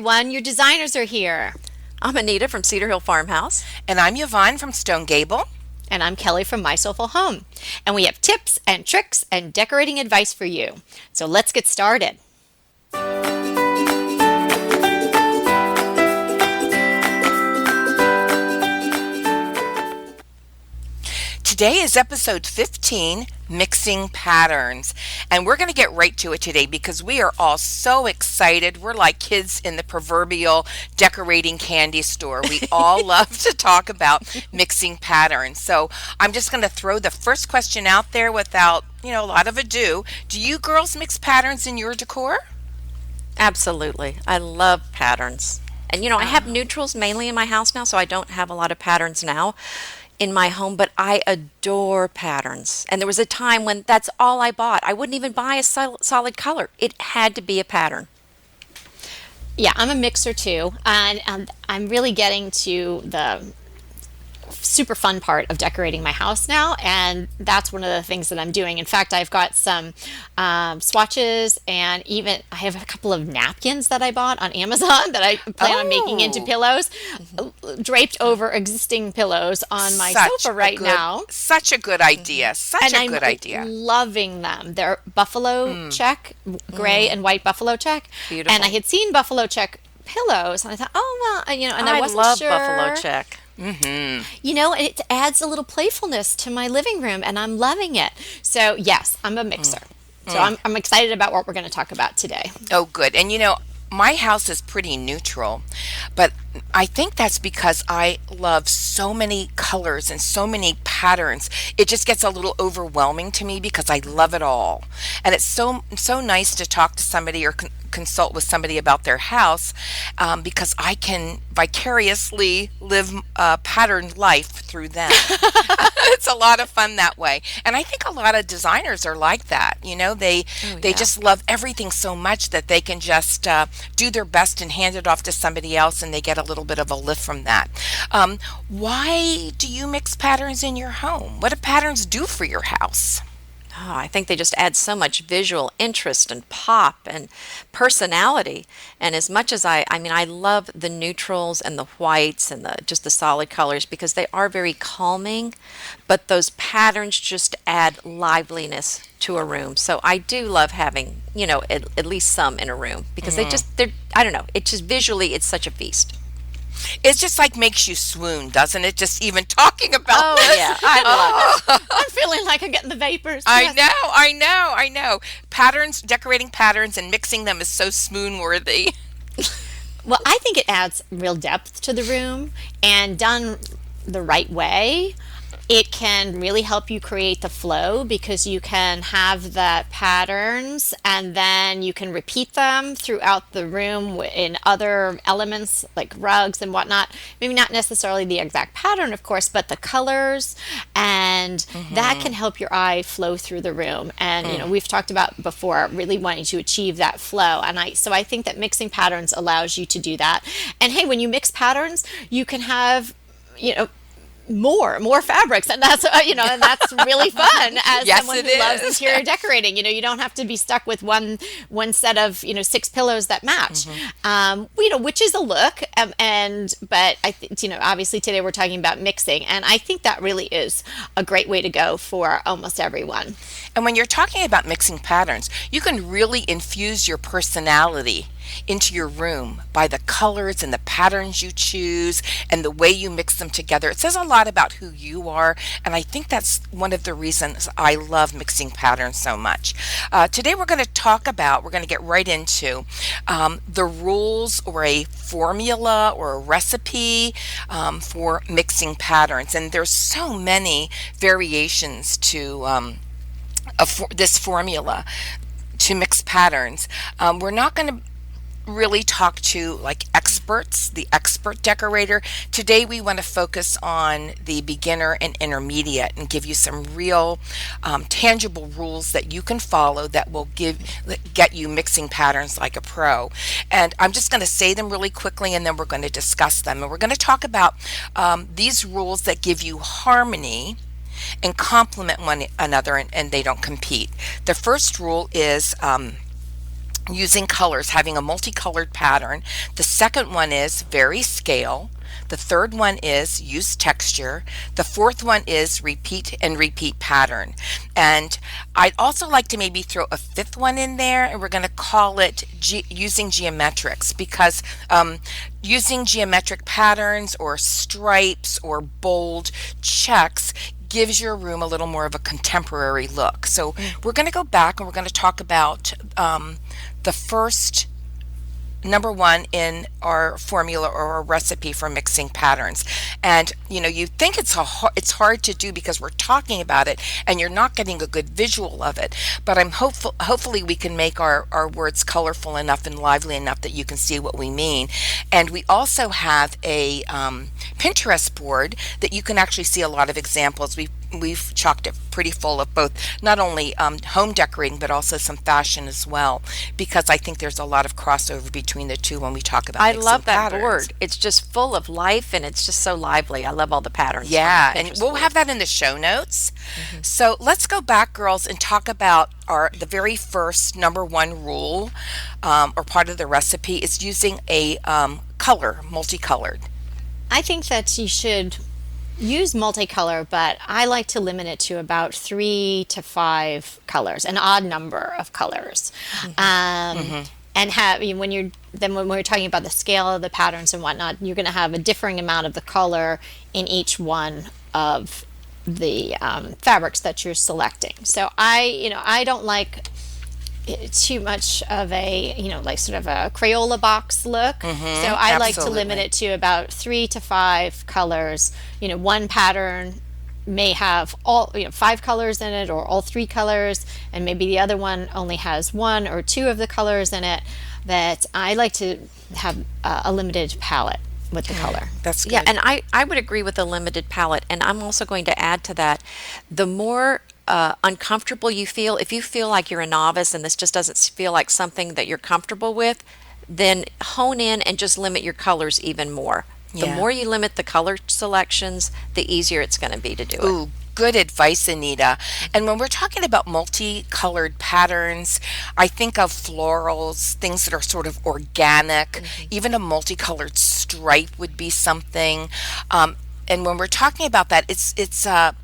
everyone. Your designers are here. I'm Anita from Cedar Hill Farmhouse. And I'm Yvonne from Stone Gable. And I'm Kelly from My Soulful Home. And we have tips and tricks and decorating advice for you. So let's get started. Today is episode 15, Mixing Patterns. And we're going to get right to it today because we are all so excited. We're like kids in the proverbial decorating candy store. We all love to talk about mixing patterns. So I'm just going to throw the first question out there without, a lot of ado. Do you girls mix patterns in your decor? Absolutely. I love patterns. And I have neutrals mainly in my house now, so I don't have a lot of patterns now in my home, but I adore patterns. And there was a time when that's all I bought. I wouldn't even buy a solid color. It had to be a pattern. Yeah, I'm a mixer too. And I'm really getting to the super fun part of decorating my house now, and that's one of the things that I'm doing. In fact, I've got some swatches, and even I have a couple of napkins that I bought on Amazon that I plan on making into pillows, draped over existing pillows on my sofa right now. Such a good idea. Such a good idea. Loving them. They're buffalo check, gray and white buffalo check. Beautiful. And I had seen buffalo check pillows, and I thought, oh well, and I wasn't love sure. buffalo check. It adds a little playfulness to my living room, and I'm loving it. So yes, I'm a mixer. So I'm excited about what we're going to talk about today. Oh, good. And my house is pretty neutral, but I think that's because I love so many colors and so many patterns. It just gets a little overwhelming to me because I love it all. And it's so nice to talk to somebody or consult with somebody about their house because I can vicariously live a patterned life through them. It's a lot of fun that way. And I think a lot of designers are like that. They just love everything so much that they can just do their best and hand it off to somebody else, and they get a little bit of a lift from that. Why do you mix patterns in your home? What do patterns do for your house? Oh, I think they just add so much visual interest and pop and personality. And as much as I love the neutrals and the whites and just the solid colors because they are very calming, but those patterns just add liveliness to a room. So I do love having, at least some in a room because I don't know, it just visually, it's such a feast. It just makes you swoon, doesn't it? Just even talking about this. Oh, yeah. I love it. I'm feeling like I'm getting the vapors. I know. Patterns, decorating patterns and mixing them is so swoon worthy. Well, I think it adds real depth to the room, and done the right way, it can really help you create the flow because you can have the patterns and then you can repeat them throughout the room in other elements like rugs and whatnot. Maybe not necessarily the exact pattern, of course, but the colors, and that can help your eye flow through the room. And we've talked about before really wanting to achieve that flow, and I think that mixing patterns allows you to do that. And hey, when you mix patterns, you can have more fabrics, and that's and that's really fun as yes, someone who loves interior decorating. You don't have to be stuck with one set of 6 pillows that match, which is a look, but I think obviously today we're talking about mixing, and I think that really is a great way to go for almost everyone. And when you're talking about mixing patterns, you can really infuse your personality into your room by the colors and the patterns you choose and the way you mix them together. It says a lot about who you are, and I think that's one of the reasons I love mixing patterns so much. Today we're going to get right into the rules or a formula or a recipe for mixing patterns. And there's so many variations to this formula to mix patterns. We're not going to really talk to experts, the expert decorator. Today we want to focus on the beginner and intermediate and give you some real tangible rules that you can follow that will get you mixing patterns like a pro. And I'm just going to say them really quickly, and then we're going to discuss them. And we're going to talk about these rules that give you harmony and complement one another, and they don't compete. The first rule is using colors, having a multicolored pattern. The second one is vary scale. The third one is use texture. The fourth one is repeat and repeat pattern. And I'd also like to maybe throw a fifth one in there, and we're going to call it using geometrics, because using geometric patterns or stripes or bold checks gives your room a little more of a contemporary look. So we're going to go back and we're going to talk about the first number one in our formula or our recipe for mixing patterns. And you think it's hard to do because we're talking about it and you're not getting a good visual of it, but I'm hopefully we can make our words colorful enough and lively enough that you can see what we mean. And we also have a Pinterest board that you can actually see a lot of examples. We've chalked it pretty full of both, not only home decorating, but also some fashion as well, because I think there's a lot of crossover between the two when we talk about I mixing love that patterns. board. It's just full of life and it's just so lively. I love all the patterns from Yeah, the and Pinterest we'll board. have that in the show notes. So let's go back, girls, and talk about the very first number one rule, or part of the recipe is using a multicolored. I think that you should use multicolor, but I like to limit it to about 3 to 5 colors, an odd number of colors. And have when we're talking about the scale of the patterns and whatnot, you're going to have a differing amount of the color in each one of the fabrics that you're selecting. So I don't like too much of a like sort of a Crayola box look. So I like to limit Absolutely. it to about 3 to 5 colors. One pattern may have all 5 colors in it, or all 3 colors, and maybe the other one only has 1 or 2 of the colors in it. That I like to have a limited palette with the color. That's Yeah, good. and I would agree with a limited palette. And I'm also going to add to that, the more uncomfortable you feel, if you feel like you're a novice and this just doesn't feel like something that you're comfortable with, then hone in and just limit your colors even more. The Yeah. more you limit the color selections, the easier it's going to be to do it. Ooh, good advice, Anita. And when we're talking about multicolored patterns, I think of florals, things that are sort of organic. Even a multicolored stripe would be something. And when we're talking about that, it's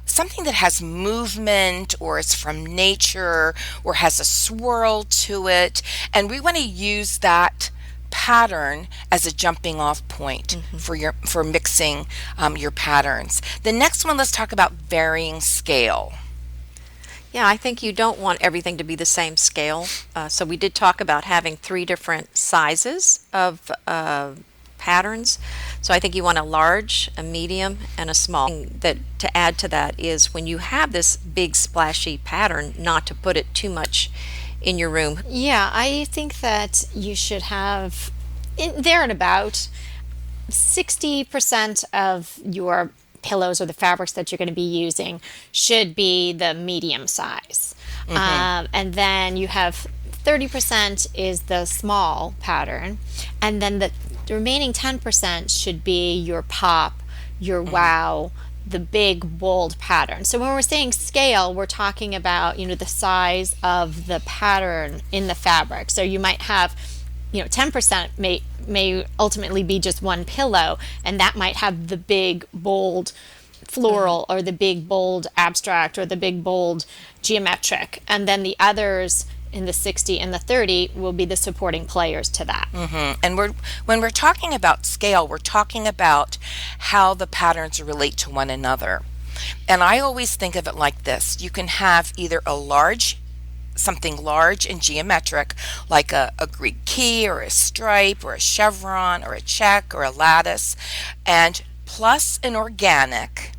something that has movement, or it's from nature, or has a swirl to it, and we want to use that pattern as a jumping off point for mixing your patterns. The next one, let's talk about varying scale. Yeah, I think you don't want everything to be the same scale. So we did talk about having 3 different sizes of patterns. So I think you want a large, a medium, and a small. That to add to that is when you have this big splashy pattern, not to put it too much in your room. Yeah, I think that you should have there and about 60% of your pillows or the fabrics that you're going to be using should be the medium size. And then you have 30% is the small pattern. And then the remaining 10% should be your pop, your wow, the big bold pattern. So when we're saying scale, we're talking about the size of the pattern in the fabric. So you might have 10% may ultimately be just one pillow, and that might have the big bold floral, or the big bold abstract, or the big bold geometric, and then the others in the 60 and the 30 will be the supporting players to that. And when we're talking about scale, we're talking about how the patterns relate to one another. And I always think of it like this: you can have either something large and geometric, like a Greek key, or a stripe, or a chevron, or a check, or a lattice, and plus an organic,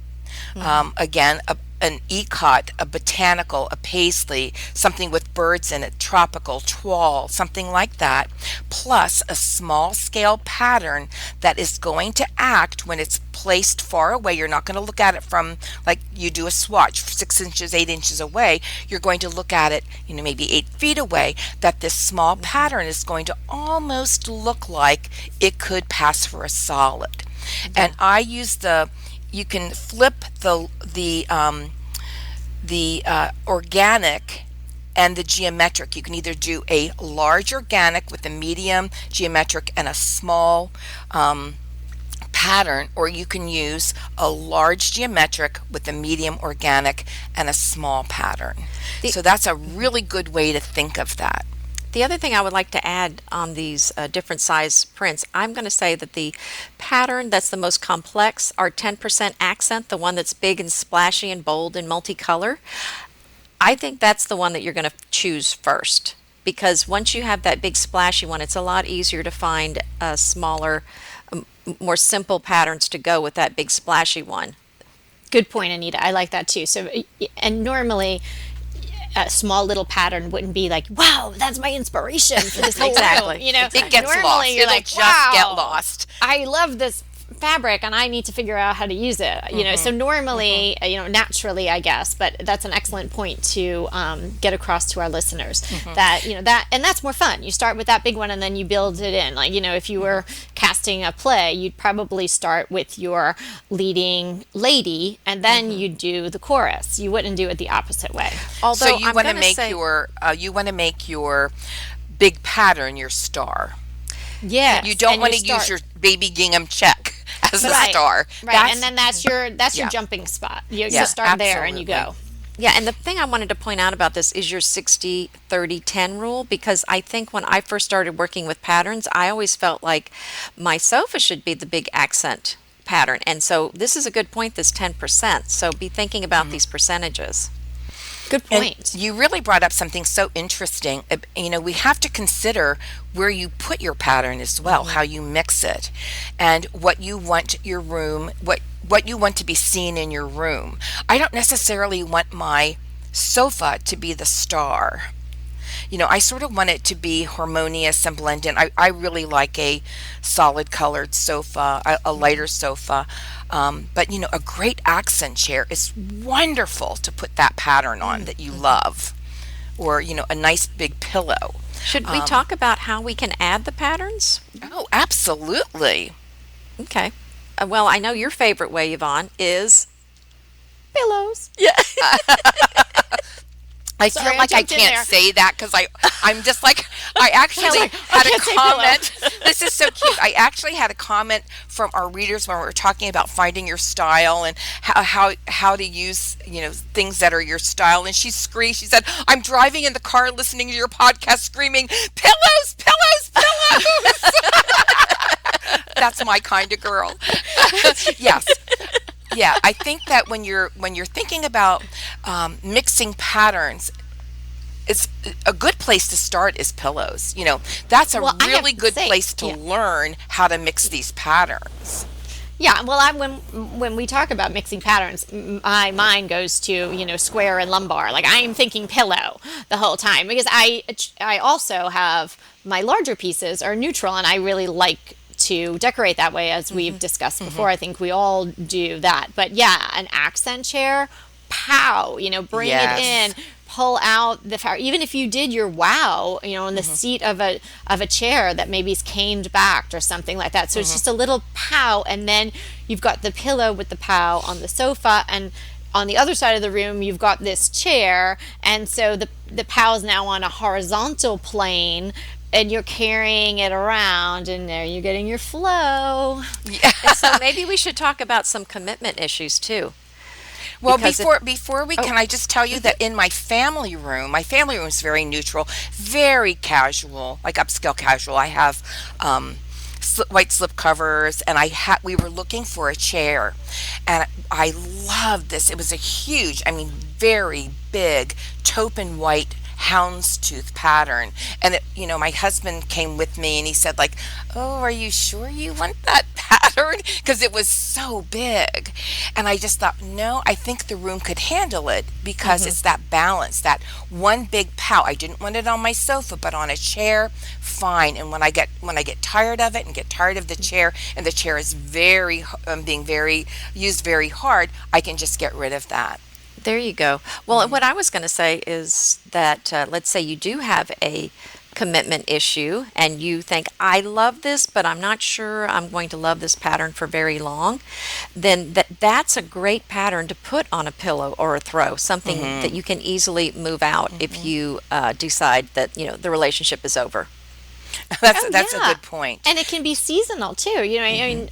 again, an ikat, a botanical, a paisley, something with birds in it, tropical, toile, something like that, plus a small scale pattern that is going to act when it's placed far away. You're not going to look at it from, like you do a swatch, 6 inches, 8 inches away. You're going to look at it, maybe 8 feet away, that this small pattern is going to almost look like it could pass for a solid. And I use you can flip the organic and the geometric. You can either do a large organic with a medium geometric and a small pattern, or you can use a large geometric with a medium organic and a small pattern. The, So that's a really good way to think of that. the other thing I would like to add on these different size prints, I'm going to say that the pattern that's the most complex, our 10% accent, the one that's big and splashy and bold and multicolor, I think that's the one that you're going to choose first. Because once you have that big splashy one, it's a lot easier to find smaller, more simple patterns to go with that big splashy one. Good point, Anita. I like that too. So, and normally a small little pattern wouldn't be like, wow, that's my inspiration for this whole Exactly. room. You know, It gets normally lost. you're It'll like, just wow, get lost. I love this fabric and I need to figure out how to use it. You know, so normally, naturally, I guess, but that's an excellent point to get across to our listeners that, and that's more fun. You start with that big one and then you build it in. Like, if you were casting a play, you'd probably start with your leading lady and then you'd do the chorus. You wouldn't do it the opposite way. Although So you I'm want to gonna make say, your big pattern your star. Yes. You don't and want to start- use your baby gingham check as a Right, star. right, and then that's your Yeah. jumping spot. You Yeah, start there and you go. absolutely. yeah, and the thing I wanted to point out about this is your 60-30-10 rule, because I think when I first started working with patterns, I always felt like my sofa should be the big accent pattern. And so this is a good point, this 10%. So be thinking about these percentages. Good And point. you really brought up something so interesting. We have to consider where you put your pattern as well, how you mix it, and what you want your room, what you want to be seen in your room. I don't necessarily want my sofa to be the star. I sort of want it to be harmonious and blend in. I really like a solid colored sofa, a lighter sofa. But, a great accent chair is wonderful to put that pattern on that you love. Or, a nice big pillow. Should we talk about how we can add the patterns? Oh, absolutely. Okay. Well, I know your favorite way, Yvonne, is Pillows. yeah. I Sorry, feel I like I jumped in can't there. say that because I'm just like, I actually had a can't say comment. This is so cute. I actually had a comment from our readers when we were talking about finding your style and how to use, things that are your style. And she screamed, she said, I'm driving in the car listening to your podcast screaming, pillows, pillows, pillows. That's my kind of girl. Yes. Yeah, I think that when you're thinking about mixing patterns, it's a good place to start is pillows. That's a Well, I have really to good say, place to yeah. learn how to mix these patterns. Yeah, well, when we talk about mixing patterns, my mind goes to square and lumbar. Like I am thinking pillow the whole time because I also have my larger pieces are neutral, and I really like to decorate that way, as we've discussed before. I think we all do that. But yeah, an accent chair, pow, bring Yes. it in. Pull out the fabric. Even if you did your wow, on the seat of a chair that maybe is caned back or something like that. So it's just a little pow, and then you've got the pillow with the pow on the sofa, and on the other side of the room you've got this chair, and so the pow is now on a horizontal plane. And you're carrying it around, and there you're getting your flow. And so maybe we should talk about some commitment issues too. Well, Because before we can I just tell you that in my family room is very neutral, very casual, like upscale casual. I have white slip covers, and we were looking for a chair, and I loved this. It was a huge, very big taupe and white houndstooth pattern, and my husband came with me and he said, like, oh, are you sure you want that pattern, because it was so big. And I just thought, no, I think the room could handle it, because it's that balance, that one big pout. I didn't want it on my sofa, but on a chair, fine. And when I get tired of it and get tired of the chair, and the chair is being very used very hard, I can just get rid of that. There you go. Well, what I was going to say is that let's say you do have a commitment issue and you think, I love this, but I'm not sure I'm going to love this pattern for very long, then that's a great pattern to put on a pillow or a throw, something that you can easily move out if you decide that, the relationship is over. That's a Yeah. good point. And it can be seasonal too. I mean,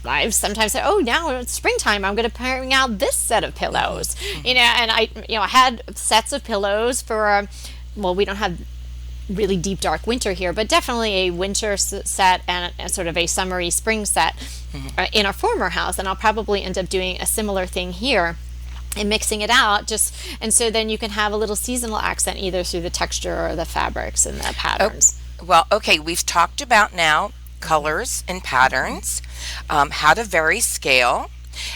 I've sometimes said, "Oh, now it's springtime. I'm going to bring out this set of pillows." And I had sets of pillows for, well, we don't have really deep dark winter here, but definitely a winter set and a sort of a summery spring set in our former house. And I'll probably end up doing a similar thing here and mixing it out, and so then you can have a little seasonal accent either through the texture or the fabrics and the patterns. Well, okay, we've talked about now colors and patterns, how to vary scale,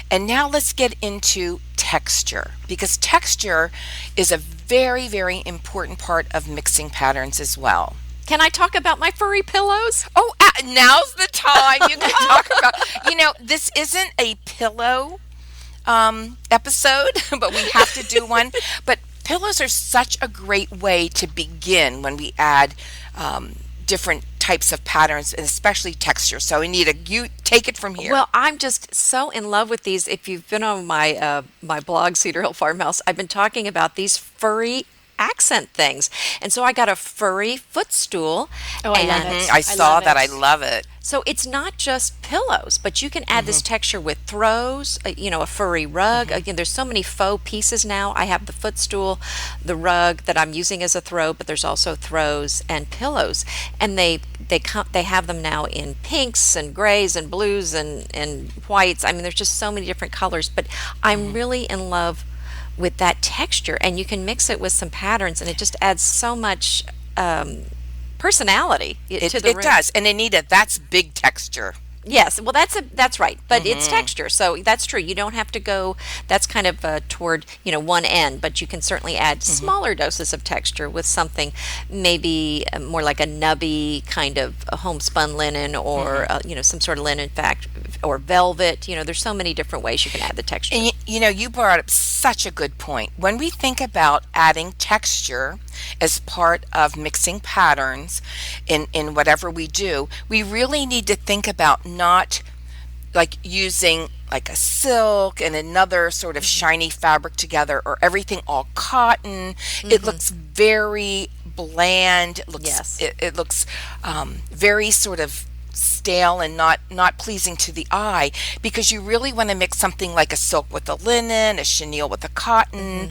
and now let's get into texture, because texture is a very, very important part of mixing patterns as well. Can I talk about my furry pillows? Oh, now's the time you can talk about, this isn't a pillow episode, but we have to do one. But pillows are such a great way to begin when we add different types of patterns and especially texture. So Anita, you take it from here. Well, I'm just so in love with these. If you've been on my blog, Cedar Hill Farmhouse, I've been talking about these furry accent things. And so I got a furry footstool. Oh, I love and it. I saw love that. I it. love it. So it's not just pillows, but you can add this texture with throws, a furry rug. Again, there's so many faux pieces now. I have the footstool, the rug that I'm using as a throw, but there's also throws and pillows. And they have them now in pinks and grays and blues and whites. I mean, there's just so many different colors, but I'm really in love with that texture, and you can mix it with some patterns and it just adds so much personality to the It room. does. And Anita, that's big texture. Yes, well, that's right, but it's texture, so that's true. You don't have to go. That's kind of toward one end, but you can certainly add smaller doses of texture with something maybe more like a nubby kind of a homespun linen, or some sort of linen, in fact, or velvet. There's so many different ways you can add the texture. And you brought up such a good point. When we think about adding texture as part of mixing patterns in whatever we do, we really need to think about not like using like a silk and another sort of shiny fabric together, or everything all cotton. It looks very bland. It looks, Yes. it looks very sort of stale and not pleasing to the eye, because you really want to mix something like a silk with a linen, a chenille with a cotton,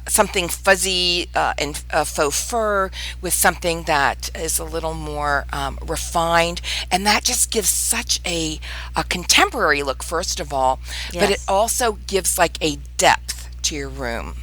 something fuzzy and faux fur with something that is a little more refined, and that just gives such a contemporary look, first of all, but it Yes. also gives like a depth to your room.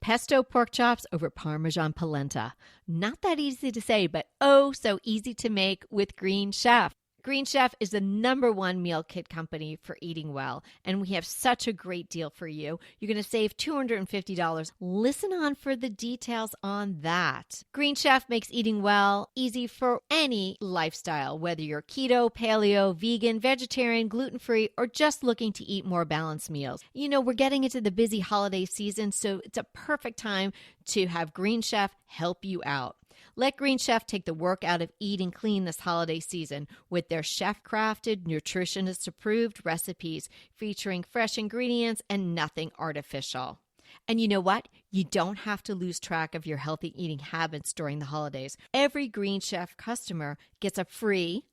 Pesto pork chops over Parmesan polenta. Not that easy to say, but oh so easy to make with Green Chef. Green Chef is the #1 meal kit company for eating well, and we have such a great deal for you. You're going to save $250. Listen on for the details on that. Green Chef makes eating well easy for any lifestyle, whether you're keto, paleo, vegan, vegetarian, gluten-free, or just looking to eat more balanced meals. We're getting into the busy holiday season, so it's a perfect time to have Green Chef help you out. Let Green Chef take the work out of eating clean this holiday season with their chef-crafted, nutritionist-approved recipes featuring fresh ingredients and nothing artificial. And you know what? You don't have to lose track of your healthy eating habits during the holidays. Every Green Chef customer gets a free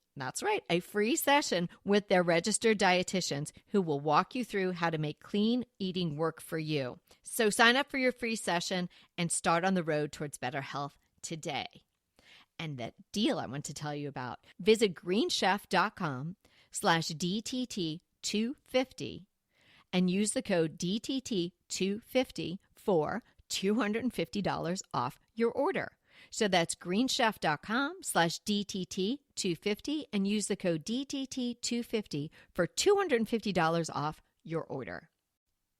session with their registered dietitians who will walk you through how to make clean eating work for you. So sign up for your free session and start on the road towards better health today. And that deal I want to tell you about. Visit greenchef.com/DTT250 and use the code DTT250 for $250 off your order. So that's greenchef.com/DTT250 and use the code DTT250 for $250 off your order.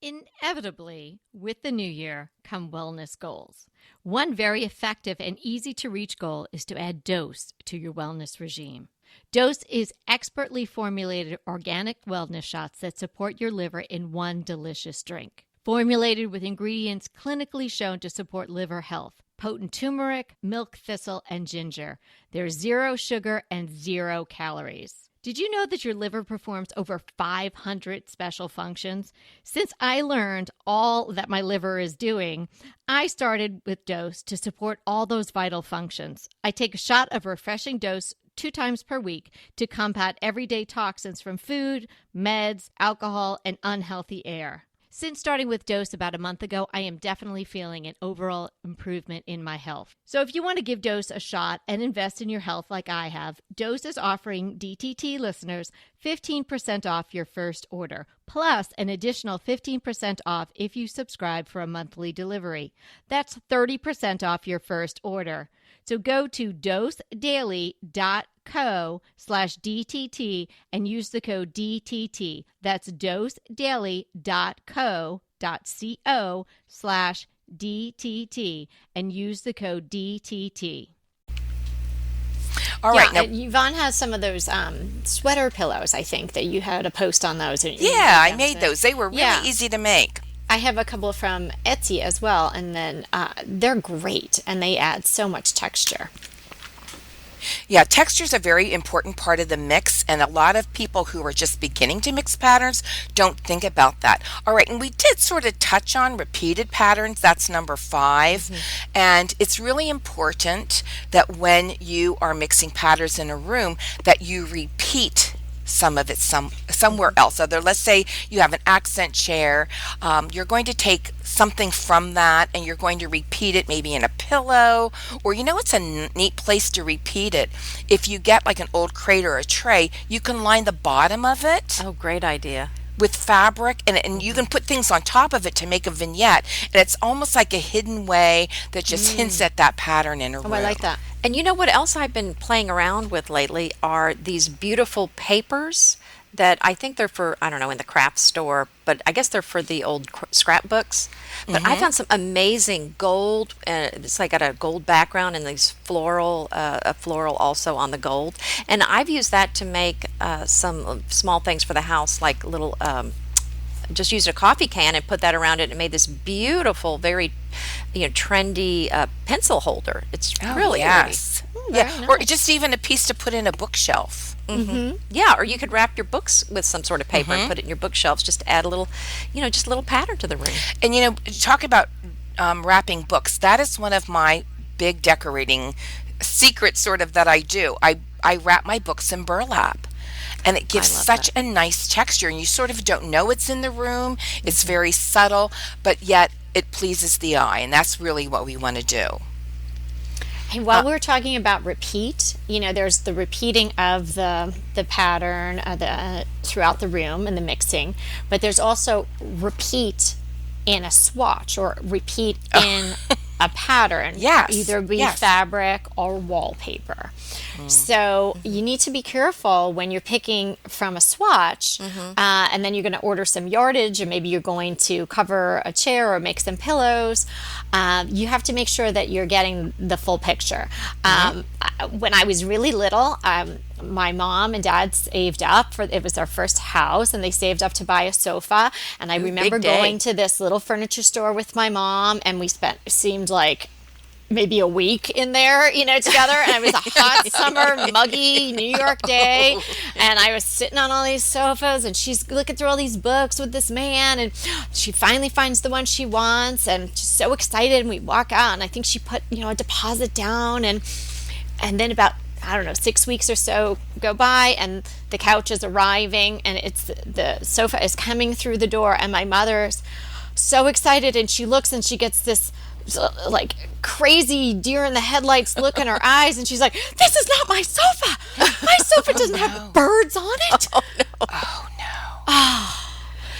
Inevitably, with the new year come wellness goals. One very effective and easy to reach goal is to add Dose to your wellness regime. Dose is expertly formulated organic wellness shots that support your liver in one delicious drink. Formulated with ingredients clinically shown to support liver health. potent turmeric, milk thistle, and ginger. There's 0 sugar and 0 calories. Did you know that your liver performs over 500 special functions? Since I learned all that my liver is doing, I started with Dose to support all those vital functions. I take a shot of refreshing Dose 2 times per week to combat everyday toxins from food, meds, alcohol, and unhealthy air. Since starting with Dose about a month ago, I am definitely feeling an overall improvement in my health. So if you want to give Dose a shot and invest in your health like I have, Dose is offering DTT listeners 15% off your first order, plus an additional 15% off if you subscribe for a monthly delivery. That's 30% off your first order. So go to dosedaily.co/DTT and use the code DTT. That's dosedaily.co.co/DTT and use the code DTT. All right. Now, Yvonne has some of those sweater pillows, I think, that you had a post on those. yeah, I made those. They were really easy to make. I have a couple from Etsy as well, and then they're great, and they add so much texture. Yeah, texture is a very important part of the mix, and a lot of people who are just beginning to mix patterns don't think about that. All right, and we did sort of touch on repeated patterns. That's number 5. And it's really important that when you are mixing patterns in a room that you repeat some of it somewhere else. So let's say you have an accent chair. You're going to take something from that and you're going to repeat it maybe in a pillow, or it's a neat place to repeat it. If you get like an old crate or a tray, you can line the bottom of it Oh, great idea. with fabric, and you can put things on top of it to make a vignette, and it's almost like a hidden way that just hints at that pattern in a room. Oh, I like that. And you know what else I've been playing around with lately are these beautiful papers that I think they're for, I don't know, in the craft store, but I guess they're for the old scrapbooks. But I found some amazing gold, it's like got a gold background and these a floral also on the gold. And I've used that to make some small things for the house, like little, just used a coffee can and put that around it and made this beautiful, very, trendy pencil holder. It's really yes. Very Yeah, or nice. just even a piece to put in a bookshelf. Yeah, or you could wrap your books with some sort of paper and put it in your bookshelves just to add a little, just a little pattern to the room. And talk about wrapping books. That is one of my big decorating secrets sort of that I do. I wrap my books in burlap. And it gives love such a nice texture, and you sort of don't know it's in the room. It's very subtle, but yet it pleases the eye, and that's really what we want to do. Hey, while we're talking about repeat, there's the repeating of the pattern throughout the room and the mixing, but there's also repeat in a swatch or repeat in a pattern. Yes, Either be yes. fabric or wallpaper. So you need to be careful when you're picking from a swatch, and then you're going to order some yardage, and maybe you're going to cover a chair or make some pillows. You have to make sure that you're getting the full picture. When I was really little, my mom and dad saved up it was our first house, and they saved up to buy a sofa. And I remember big day. going to this little furniture store with my mom, and we seemed like maybe a week in there, together. And it was a hot summer, muggy New York day. And I was sitting on all these sofas, and she's looking through all these books with this man, and she finally finds the one she wants, and she's so excited. And we walk out, and I think she put, a deposit down, and then about, I don't know, 6 weeks or so go by, and the couch is arriving, and the sofa is coming through the door, and my mother's so excited, and she looks, and she gets this like crazy deer in the headlights look in her eyes, and she's like, "This is not my sofa. My sofa doesn't have birds on it." Oh, no.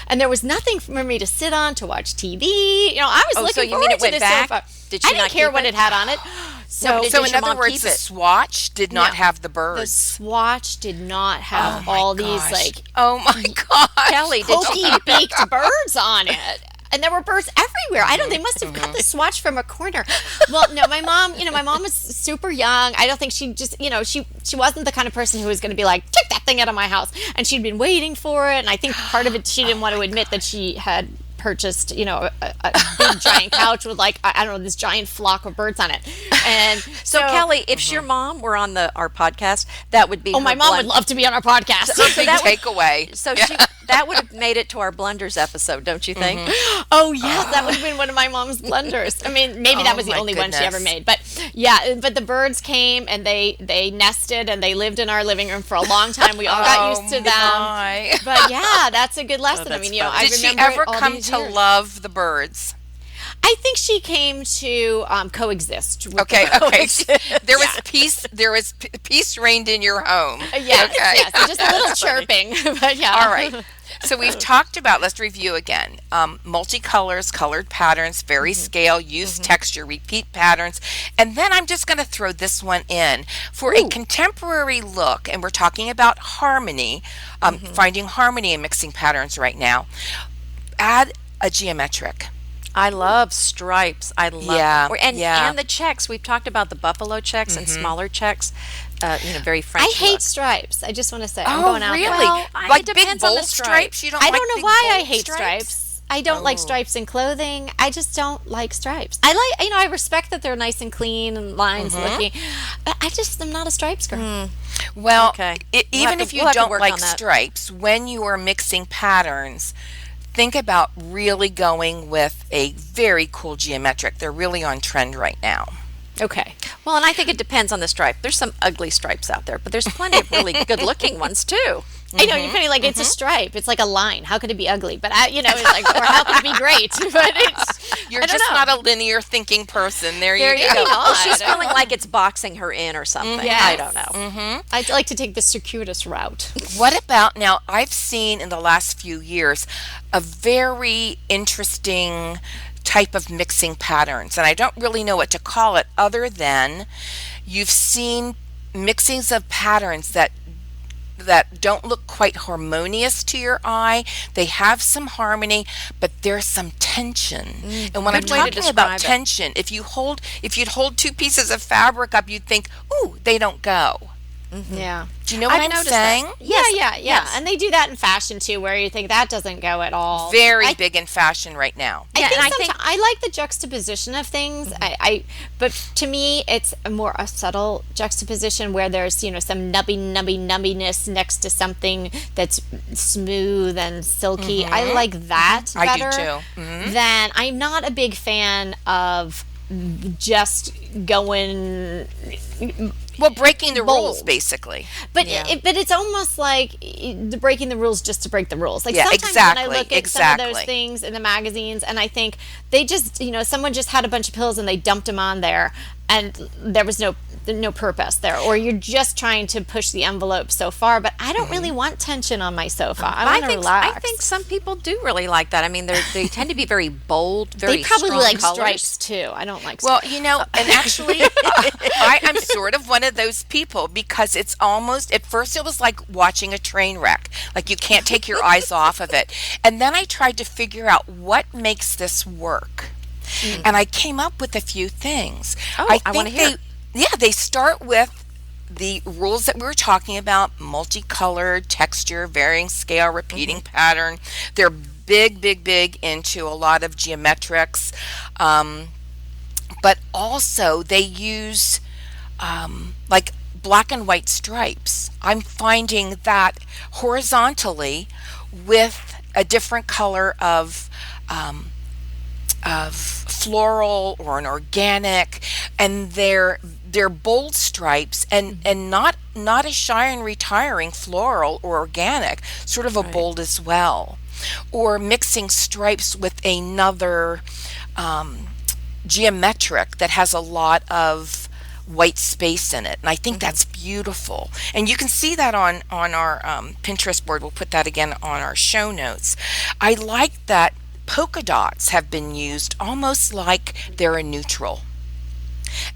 And there was nothing for me to sit on to watch TV. I was Oh, so looking you mean forward it to went this back? sofa. Did she I didn't not care keep what it? it had on it. So, Did So your in other mom words, keep the it? swatch did not No. have the the birds. swatch did not have Oh my all these gosh. like Oh my gosh. Kelly, did pokey you? baked birds on it. And there were birds everywhere. They must have cut the swatch from a corner. Well, no, my mom was super young. I don't think she just, she wasn't the kind of person who was going to be like, "Take that thing out of my house." And she'd been waiting for it. And I think part of it, she didn't want to admit that she had purchased, a big giant couch with like, I don't know, this giant flock of birds on it. And So Kelly, if your mom were on our podcast, that would be oh, her my mom would love to be on our podcast. Big takeaway. So that would have made it to our blunders episode, don't you think? Oh yes, that would have been one of my mom's blunders. I mean, maybe that was the my only one she ever goodness. made. But yeah, but the birds came and they nested and they lived in our living room for a long time. We all got used to them. My. But yeah, that's a good lesson. I that's mean, funny. I Did she remember ever it all come these to years. love the birds? I think she came to coexist. With Okay, the okay. birds. There was peace. There was peace reigned in your home. Yes, Okay. yes, just a little chirping. But yeah. All right. So we've talked about, let's review again, multicolors, colored patterns, vary scale, use texture, repeat patterns. And then I'm just going to throw this one in for a contemporary look. And we're talking about harmony, finding harmony in mixing patterns right now. Add a geometric. I love stripes. I love Yeah, them. And yeah. and the checks. We've talked about the buffalo checks and smaller checks. Very I French hate look. stripes. I just want to say I'm Oh, going out really? there. Well, Like it big depends on the bold stripe. stripes? You don't I like don't know big, why I bold hate stripes. I don't like stripes in clothing. I just don't like stripes. I respect that they're nice and clean and lines looking, but I just am not a stripes girl. Well, Okay. Even to- if you we'll have to don't work like on that. stripes, when you are mixing patterns, think about really going with a very cool geometric. They're really on trend right now. Okay. Well, and I think it depends on the stripe. There's some ugly stripes out there, but there's plenty of really good-looking ones too. I know you're kind of like it's a stripe. It's like a line. How could it be ugly? But it's like, or how could it be great? But it's You're I don't just know. not a linear thinking person. There There you you go. go. Oh, she's I don't feeling like it's boxing her in or something. Yes. I don't know. I'd like to take the circuitous route. What about now? I've seen in the last few years a very interesting type of mixing patterns, and I don't really know what to call it other than you've seen mixings of patterns that don't look quite harmonious to your eye. They have some harmony, but there's some tension. And when I'm Good way to talking about describe it. tension, if you'd hold two pieces of fabric up, you'd think, "Ooh, they don't go." Yeah. Do you know what I've I'm noticed that. saying? Yeah. yes. And they do that in fashion too, where you think that doesn't go at all. Very I big in fashion right now. I Yeah, think and I sometimes I like the juxtaposition of things. But to me, it's more a subtle juxtaposition where there's some nubbiness next to something that's smooth and silky. I like that I do better. too. Than I'm not a big fan of just going. Well, breaking the rules, Bold. basically. But but it's almost like breaking the rules just to break the rules. Like Yeah, sometimes when I exactly, look at some of those exactly. things in the magazines, and I think they just someone just had a bunch of pills and they dumped them on there, and there was no purpose there, or you're just trying to push the envelope so far. But I don't really want tension on my sofa. I want to relax. I think some people do really like that. I mean, they tend to be very bold, very they probably strong like colors. stripes too. I don't like Well, stripes. and actually, I'm sort of one of those people because it's almost, at first it was like watching a train wreck. Like you can't take your eyes off of it. And then I tried to figure out what makes this work. And I came up with a few things. Oh, I wanna hear. They start with the rules that we were talking about: multicolored, texture, varying scale, repeating pattern. They're big into a lot of geometrics, but also they use like black and white stripes. I'm finding that horizontally with a different color of floral or an organic, and they're bold stripes and not a shy and retiring floral or organic, sort of a bold as well, or mixing stripes with another geometric that has a lot of white space in it, and I think that's beautiful. And you can see that on our Pinterest board. We'll put that again on our show notes. I like that polka dots have been used almost like they're a neutral,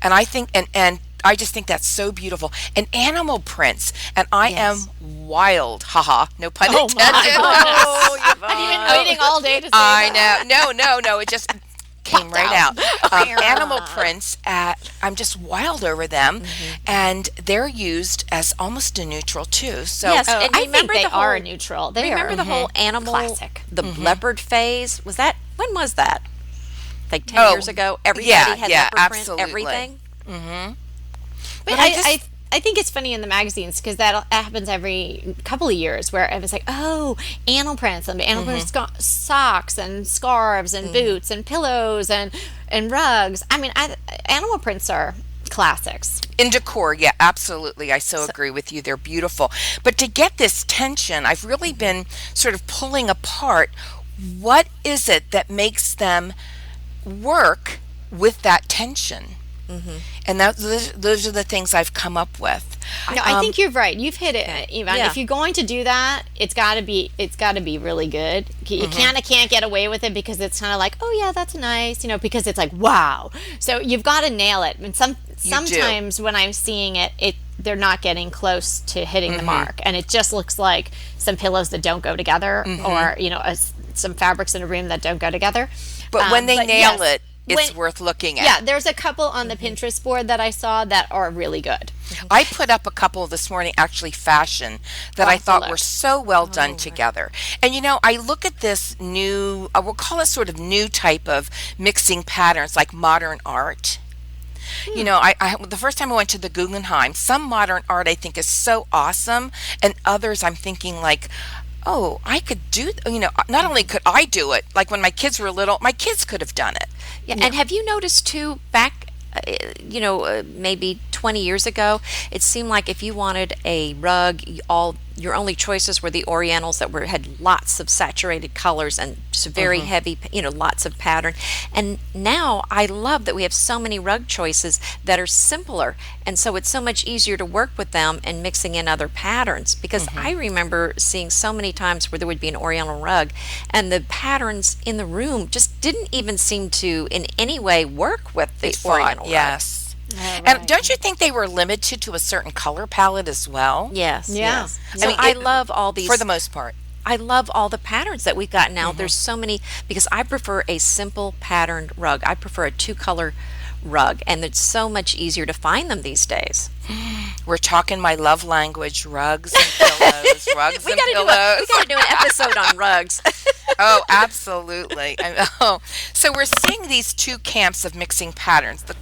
and I think and I just think that's so beautiful. And animal prints, and I am wild, haha, no pun intended. I've been waiting all day to say I that. know. No. It just came popped right out. out. Animal prints, I'm just wild over them, and they're used as almost a neutral too. So Yes, Oh, and I think remember they the are whole neutral. They remember are the whole animal classic. the leopard phase? Was that when was that? Like 10 Oh, years ago, everybody yeah, had yeah, leopard print absolutely. everything. But But I just I think it's funny in the magazines because that happens every couple of years where it was like, oh, animal print socks and scarves and boots and pillows and rugs. I mean, animal prints are classics. in decor, yeah, absolutely. I so agree with you. They're beautiful. But to get this tension, I've really been sort of pulling apart what is it that makes them work with that tension. And those are the things I've come up with. No, I think you're right. You've hit it, Yvonne. Yeah. If you're going to do that, it's got to be really good. You kind of can't get away with it because it's kind of like, oh yeah, that's nice, because it's like wow. So you've got to nail it. And sometimes when I'm seeing it, they're not getting close to hitting the mark, and it just looks like some pillows that don't go together, or some fabrics in a room that don't go together. But when they nail yes, it, it's worth looking at. Yeah, there's a couple on the Pinterest board that I saw that are really good. I put up a couple this morning, actually fashion, that I thought were so well done together. And I look at this new, we'll call it sort of new type of mixing patterns like modern art. The first time I went to the Guggenheim, some modern art I think is so awesome, and others I'm thinking like, oh, I could do, not only could I do it, like when my kids were little, my kids could have done it. Yeah, and have you noticed too, back, maybe 20 years ago, it seemed like if you wanted a rug, your only choices were the Orientals that had lots of saturated colors and just very heavy, lots of pattern. And now I love that we have so many rug choices that are simpler, and so it's so much easier to work with them and mixing in other patterns. Because I remember seeing so many times where there would be an Oriental rug, and the patterns in the room just didn't even seem to in any way work with the Oriental rug. Yes. Oh, And don't you think they were limited to a certain color palette as well? Yes. Yeah. Yes. Yeah. So I mean, I love all these. For the most part. I love all the patterns that we've got now. There's so many, because I prefer a simple patterned rug. I prefer a two-color rug, and it's so much easier to find them these days. We're talking my love language, rugs and pillows, rugs We and got to pillows. do an episode on rugs. Oh, absolutely. So we're seeing these two camps of mixing patterns. The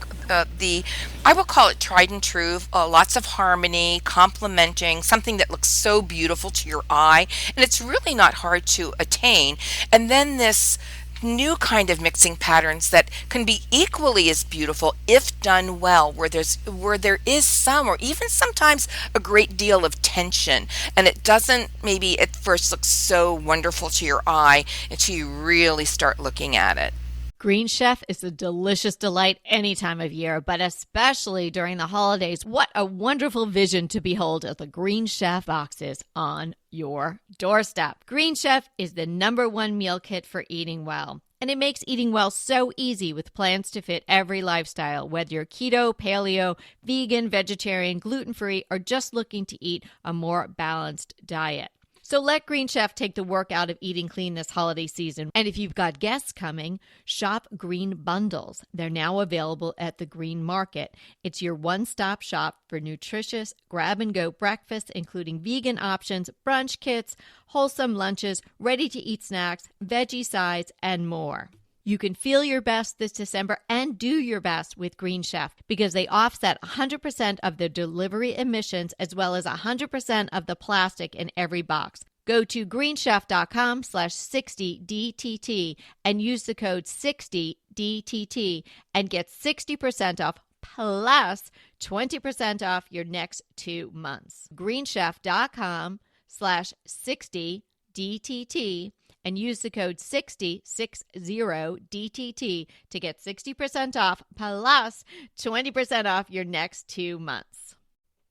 I will call it tried and true, lots of harmony, complementing, something that looks so beautiful to your eye, and it's really not hard to attain. And then this new kind of mixing patterns that can be equally as beautiful if done well, where there is some or even sometimes a great deal of tension, and it doesn't maybe at first look so wonderful to your eye until you really start looking at it. Green Chef is a delicious delight any time of year, but especially during the holidays. What a wonderful vision to behold as the Green Chef boxes on your doorstep. Green Chef is the #1 meal kit for eating well. And it makes eating well so easy with plans to fit every lifestyle, whether you're keto, paleo, vegan, vegetarian, gluten-free, or just looking to eat a more balanced diet. So let Green Chef take the work out of eating clean this holiday season. And if you've got guests coming, shop Green Bundles. They're now available at the Green Market. It's your one-stop shop for nutritious grab-and-go breakfast, including vegan options, brunch kits, wholesome lunches, ready-to-eat snacks, veggie sides, and more. You can feel your best this December and do your best with Green Chef because they offset 100% of the delivery emissions as well as 100% of the plastic in every box. Go to greenchef.com/60DTT and use the code 60DTT and get 60% off plus 20% off your next 2 months. greenchef.com/60DTT and use the code 60DTT to get 60% off plus 20% off your next 2 months.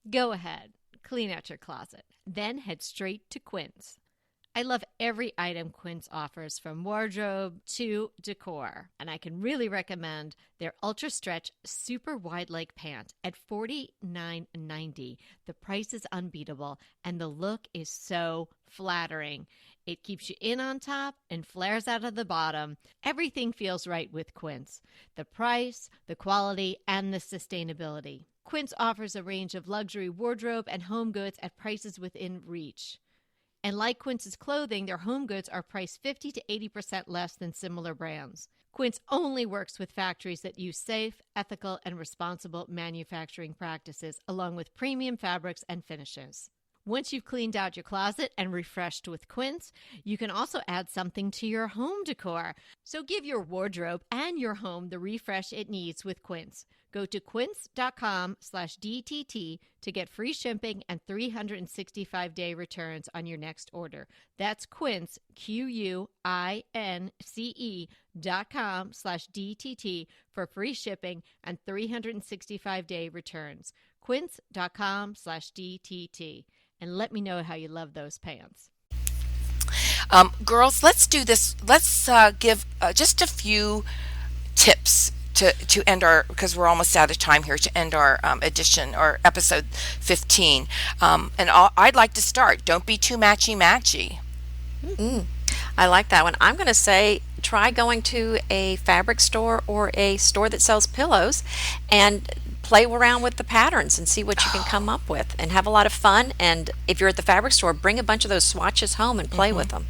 Go ahead, clean out your closet, then head straight to Quinn's. I love every item Quince offers, from wardrobe to decor, and I can really recommend their Ultra Stretch Super Wide Leg Pant at $49.90. The price is unbeatable, and the look is so flattering. It keeps you in on top and flares out of the bottom. Everything feels right with Quince. The price, the quality, and the sustainability. Quince offers a range of luxury wardrobe and home goods at prices within reach. And like Quince's clothing, their home goods are priced 50 to 80% less than similar brands. Quince only works with factories that use safe, ethical, and responsible manufacturing practices, along with premium fabrics and finishes. Once you've cleaned out your closet and refreshed with Quince, you can also add something to your home decor. So give your wardrobe and your home the refresh it needs with Quince. Go to quince.com/DTT to get free shipping and 365-day returns on your next order. That's Quince, QUINCE.com/DTT for free shipping and 365-day returns. Quince.com/DTT. And let me know how you love those pants. Girls, let's do this. Let's give just a few tips to end our, because we're almost out of time here, to end our edition or episode 15. I'd like to start. Don't be too matchy. I like that one. I'm going to say try going to a fabric store or a store that sells pillows and play around with the patterns and see what you can come up with and have a lot of fun. And if you're at the fabric store, bring a bunch of those swatches home and play with them.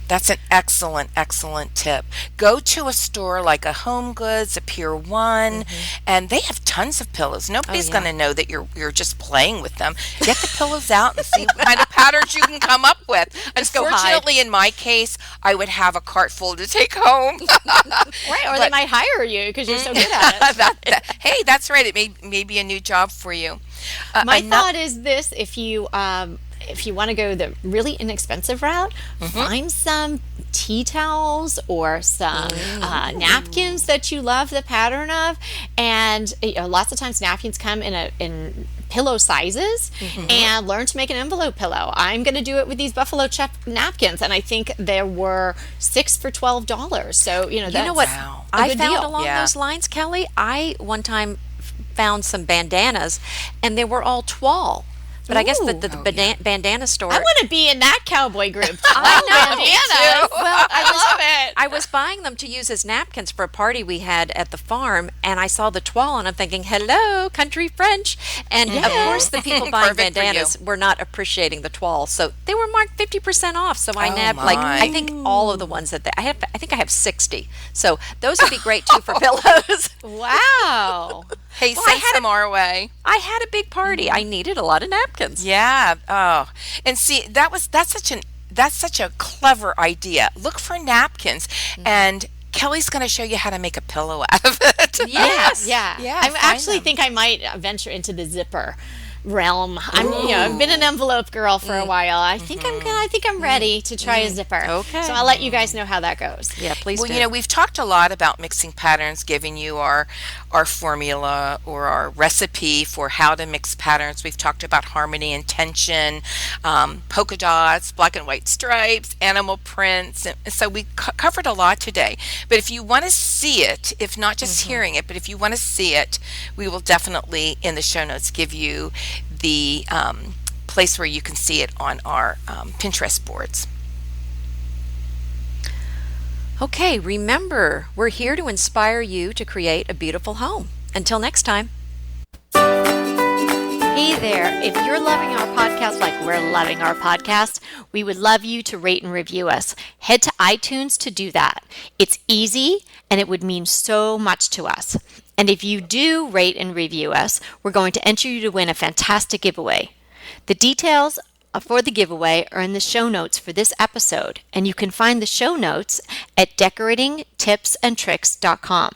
That's an excellent, excellent tip. Go to a store like a Home Goods, a Pier 1, and they have tons of pillows. Nobody's going to know that you're just playing with them. Get the pillows out and see what kind of patterns you can come up with. Unfortunately, in my case, I would have a cart full to take home. Right, or they might hire you because you're so good at it. Hey, that's right. It may be a new job for you. My thought is this: if you want to go the really inexpensive route, find some tea towels or some napkins that you love the pattern of. And lots of times napkins come in pillow sizes, and learn to make an envelope pillow. I'm going to do it with these buffalo check napkins, and I think there were 6 for $12. So that's, you know what I found deal. along those lines, Kelly? I one time found some bandanas, and they were all toile. But I guess the bandana store. I want to be in that cowboy group. I know. Bandanas. Well, I love it. I was buying them to use as napkins for a party we had at the farm, and I saw the toile, and I'm thinking, hello, country French. And of course, the people buying bandanas were not appreciating the toile, so they were marked 50% off. So I nabbed, I think all of the ones that I think I have 60. So those would be great too for pillows. Wow. Hey, send some our way. I had a big party. I needed a lot of napkins. Yeah. Oh, and see, that's such a clever idea. Look for napkins, and Kelly's going to show you how to make a pillow out of it. Yes. Yeah. I actually them. think I might venture into the zipper realm. I've been an envelope girl for a while. I think I'm ready to try a zipper. Okay. So I'll let you guys know how that goes. Yeah, please do. Well, we've talked a lot about mixing patterns, giving you our formula or our recipe for how to mix patterns. We've talked about harmony and tension, polka dots, black and white stripes, animal prints. And so we covered a lot today. But if you want to see it, if not just hearing it, but if you want to see it, we will definitely in the show notes give you the place where you can see it on our Pinterest boards. Okay, remember, we're here to inspire you to create a beautiful home. Until next time. Hey there. If you're loving our podcast like we're loving our podcast, we would love you to rate and review us. Head to iTunes to do that. It's easy, and it would mean so much to us. And if you do rate and review us, we're going to enter you to win a fantastic giveaway. The details for the giveaway are in the show notes for this episode, and you can find the show notes at decoratingtipsandtricks.com.